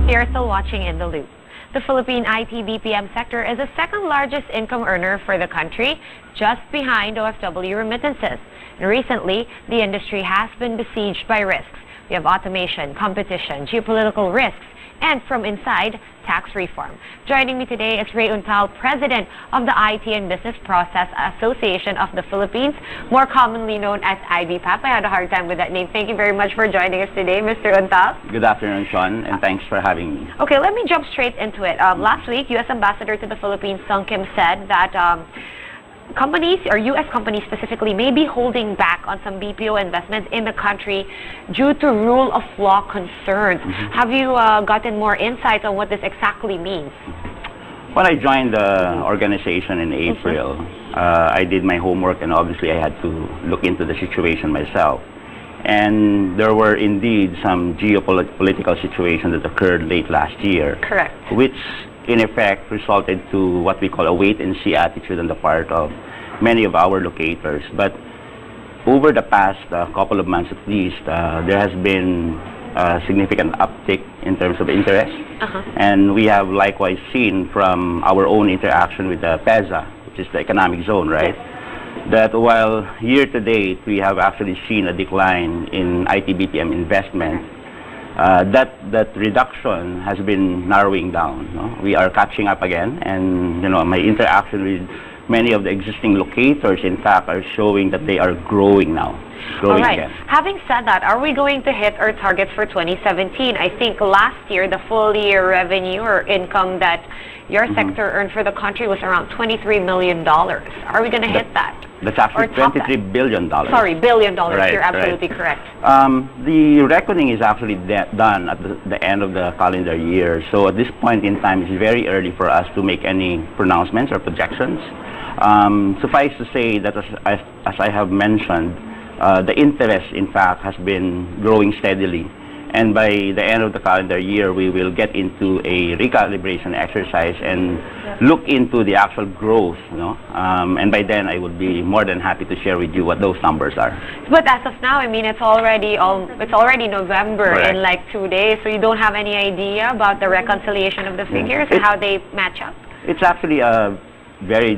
You're still watching In the Loop. The Philippine IT-BPM sector is the second largest income earner for the country, just behind OFW remittances. And recently, the industry has been besieged by risks. We have automation, competition, geopolitical risks, and from inside, tax reform. Joining me today is Rey Untal, President of the IT and Business Process Association of the Philippines, more commonly known as IBPAP. I had a hard time with that name. Thank you very much for joining us today, Mr. Untal. Good afternoon, Sean, and thanks for having me. Okay, let me jump straight into it. Last week, U.S. Ambassador to the Philippines, Sung Kim, said that companies, or U.S. companies specifically, may be holding back on some BPO investments in the country due to rule of law concerns. Have you gotten more insights on what this exactly means? When I joined the organization in April, I did my homework, and obviously I had to look into the situation myself. And there were indeed some geopolitical situations that occurred late last year. Correct. Which in effect resulted to what we call a wait-and-see attitude on the part of many of our locators. But over the past couple of months at least, there has been a significant uptick in terms of interest. And we have likewise seen from our own interaction with the PEZA, which is the economic zone, right? Yes. That while year-to-date we have actually seen a decline in IT-BPM investment, that reduction has been narrowing down. No? We are catching up again, and my interaction with many of the existing locators, in fact, are showing that they are growing now. Growing again. Having said that, are we going to hit our targets for 2017? I think last year, the full year revenue or income that your sector earned for the country was around $23 million. Are we going to hit that? That's actually $23 billion. Sorry, billion dollars. Right, you're absolutely correct. The reckoning is actually done at the end of the calendar year. So at this point in time, it's very early for us to make any pronouncements or projections. Suffice to say that as I have mentioned, the interest, in fact, has been growing steadily. And by the end of the calendar year, we will get into a recalibration exercise and look into the actual growth. And by then, I would be more than happy to share with you what those numbers are. But as of now, I mean, it's already November in like 2 days, so you don't have any idea about the reconciliation of the figures and how they match up? It's actually a very,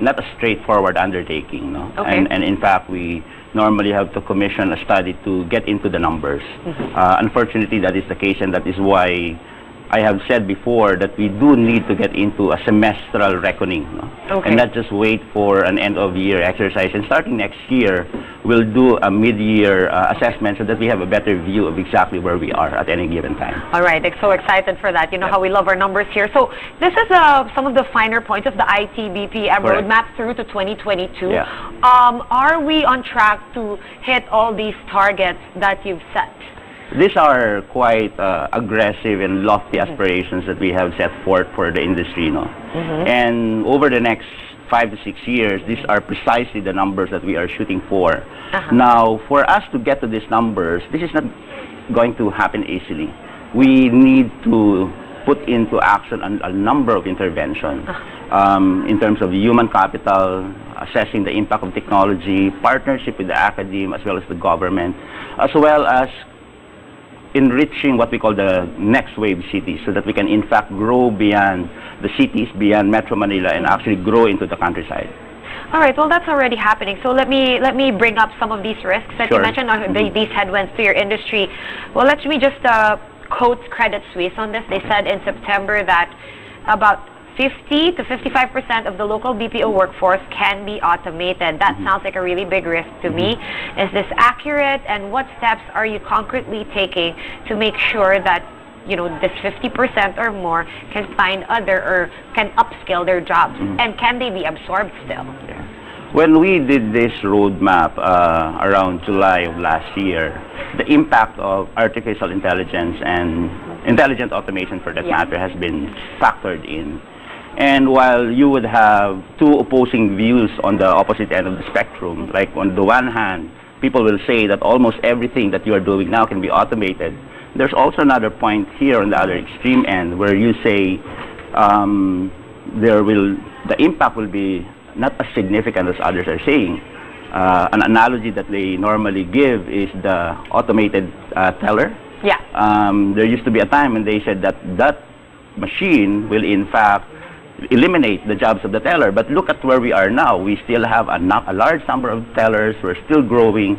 not a straightforward undertaking. Okay. And in fact, we normally have to commission a study to get into the numbers. Unfortunately, that is the case, and that is why I have said before that we do need to get into a semestral reckoning, and not just wait for an end-of-year exercise. And starting next year, we'll do a mid-year assessment so that we have a better view of exactly where we are at any given time. All right, I'm so excited for that. You know how we love our numbers here. So this is some of the finer points of the IT-BPM roadmap through to 2022. Are we on track to hit all these targets that you've set? These are quite aggressive and lofty aspirations that we have set forth for the industry. And over the next 5 to 6 years, these are precisely the numbers that we are shooting for. Now, for us to get to these numbers, this is not going to happen easily. We need to put into action a number of interventions in terms of human capital, assessing the impact of technology, partnership with the academe as well as the government, as well as enriching what we call the next wave cities, so that we can in fact grow beyond the cities, beyond Metro Manila, and actually grow into the countryside. All right, well, that's already happening. So let me bring up some of these risks that you mentioned, these headwinds to your industry. Well, let me just quote Credit Suisse on this. They said in September that about 50 to 55% of the local BPO workforce can be automated. That sounds like a really big risk to me. Is this accurate? And what steps are you concretely taking to make sure that this 50% or more can find other or can upskill their jobs? And can they be absorbed still? When we did this roadmap around July of last year, the impact of artificial intelligence and intelligent automation, for that matter, has been factored in. And while you would have two opposing views on the opposite end of the spectrum, like on the one hand, people will say that almost everything that you are doing now can be automated. There's also another point here on the other extreme end where you say the impact will be not as significant as others are saying. An analogy that they normally give is the automated teller Yeah. There used to be a time when they said that that machine will in fact eliminate the jobs of the teller. But look at where we are now. We still have a large number of tellers. We're still growing.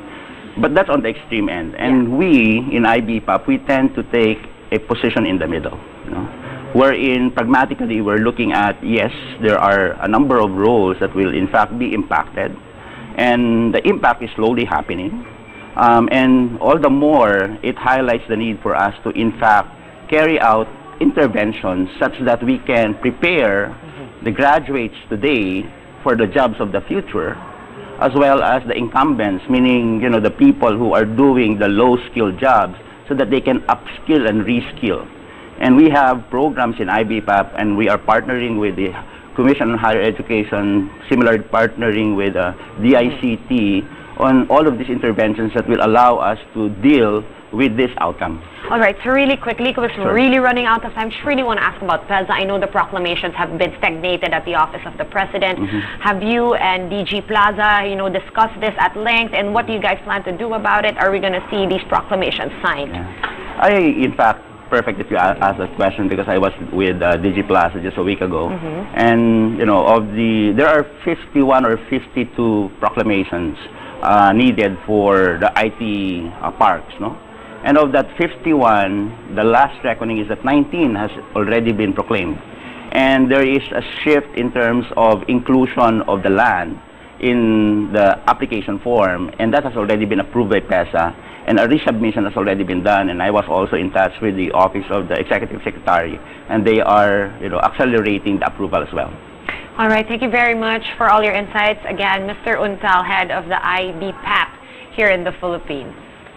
But that's on the extreme end. And we, in IBPAP, we tend to take a position in the middle. You know? Wherein, pragmatically, we're looking at, yes, there are a number of roles that will in fact be impacted. And the impact is slowly happening. And all the more, it highlights the need for us to, in fact, carry out interventions such that we can prepare the graduates today for the jobs of the future, as well as the incumbents, meaning, you know, the people who are doing the low-skill jobs, so that they can upskill and reskill. And we have programs in IBPAP, and we are partnering with the Commission on Higher Education, similar partnering with DICT, on all of these interventions that will allow us to deal with this outcome. All right, so really quickly, because we're really running out of time, just really want to ask about PEZA. I know the proclamations have been stagnated at the Office of the President. Have you and DG Plaza, you know, discussed this at length, and what do you guys plan to do about it? Are we going to see these proclamations signed? In fact, perfect if you ask that question, because I was with DG Plaza just a week ago, and you know, there are 51 or 52 proclamations needed for the IT parks, no? And of that 51, the last reckoning is that 19 has already been proclaimed. And there is a shift in terms of inclusion of the land in the application form, and that has already been approved by PEZA, and a resubmission has already been done. And I was also in touch with the Office of the Executive Secretary, and they are, you know, accelerating the approval as well. All right, thank you very much for all your insights. Again, Mr. Untal, head of the IBPAP here in the Philippines.